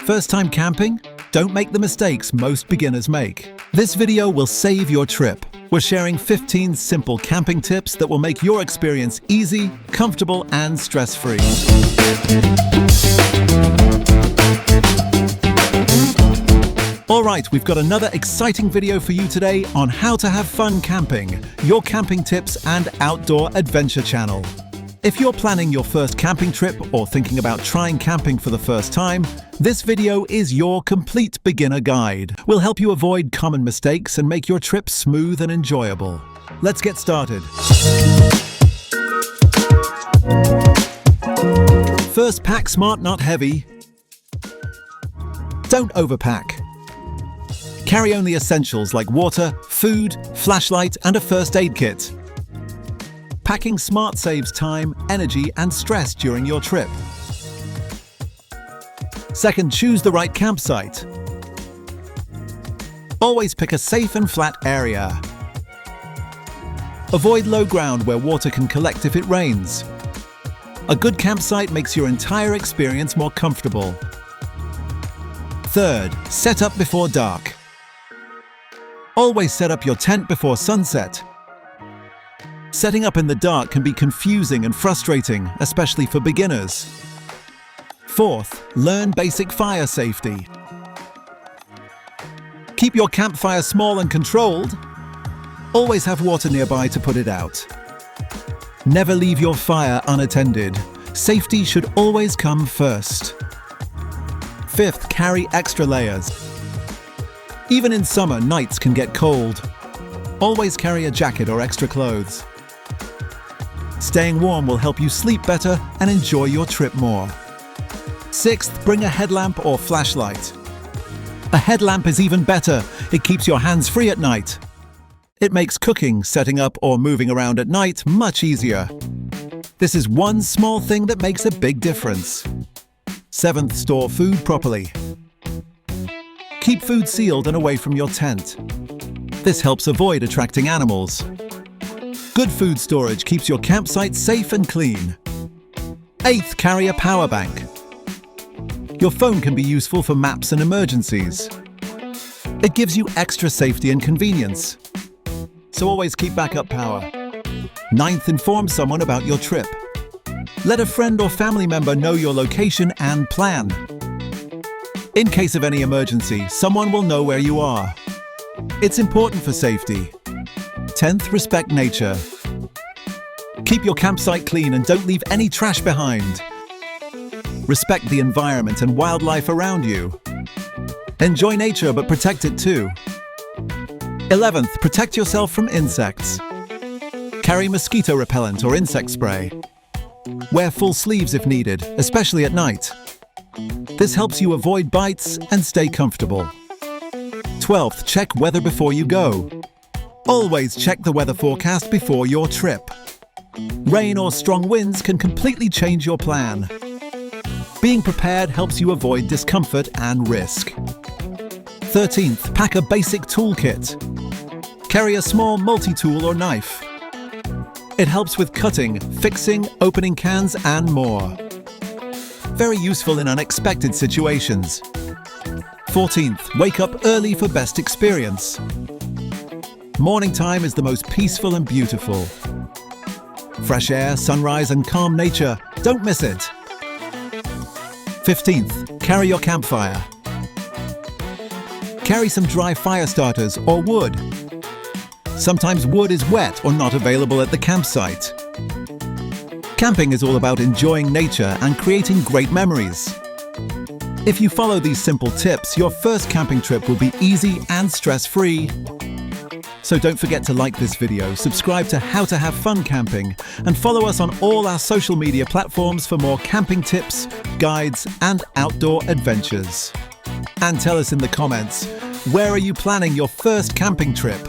First time camping? Don't make the mistakes most beginners make. This video will save your trip. We're sharing 15 simple camping tips that will make your experience easy, comfortable, and stress-free. Alright, we've got another exciting video for you today on how to have fun camping, your camping tips and outdoor adventure channel. If you're planning your first camping trip or thinking about trying camping for the first time, this video is your complete beginner guide. We'll help you avoid common mistakes and make your trip smooth and enjoyable. Let's get started. First, pack smart, not heavy. Don't overpack. Carry only essentials like water, food, flashlight, and a first aid kit. Packing smart saves time, energy, and stress during your trip. Second, choose the right campsite. Always pick a safe and flat area. Avoid low ground where water can collect if it rains. A good campsite makes your entire experience more comfortable. Third, set up before dark. Always set up your tent before sunset. Setting up in the dark can be confusing and frustrating, especially for beginners. Fourth, learn basic fire safety. Keep your campfire small and controlled. Always have water nearby to put it out. Never leave your fire unattended. Safety should always come first. Fifth, carry extra layers. Even in summer, nights can get cold. Always carry a jacket or extra clothes. Staying warm will help you sleep better and enjoy your trip more. Sixth, bring a headlamp or flashlight. A headlamp is even better. It keeps your hands free at night. It makes cooking, setting up, or moving around at night much easier. This is one small thing that makes a big difference. Seventh, store food properly. Keep food sealed and away from your tent. This helps avoid attracting animals. Good food storage keeps your campsite safe and clean. Eighth, carry a power bank. Your phone can be useful for maps and emergencies. It gives you extra safety and convenience. So always keep backup power. Ninth, inform someone about your trip. Let a friend or family member know your location and plan. In case of any emergency, someone will know where you are. It's important for safety. 10th, respect nature. Keep your campsite clean and don't leave any trash behind. Respect the environment and wildlife around you. Enjoy nature, but protect it too. 11th, protect yourself from insects. Carry mosquito repellent or insect spray. Wear full sleeves if needed, especially at night. This helps you avoid bites and stay comfortable. 12th, check weather before you go. Always check the weather forecast before your trip. Rain or strong winds can completely change your plan. Being prepared helps you avoid discomfort and risk. 13th, pack a basic toolkit. Carry a small multi-tool or knife. It helps with cutting, fixing, opening cans, and more. Very useful in unexpected situations. 14th, wake up early for best experience. Morning time is the most peaceful and beautiful. Fresh air, sunrise, and calm nature. Don't miss it. 15th, carry your campfire. Carry some dry fire starters or wood. Sometimes wood is wet or not available at the campsite. Camping is all about enjoying nature and creating great memories. If you follow these simple tips, your first camping trip will be easy and stress-free. So don't forget to like this video, subscribe to How to Have Fun Camping, and follow us on all our social media platforms for more camping tips, guides, and outdoor adventures. And tell us in the comments, where are you planning your first camping trip?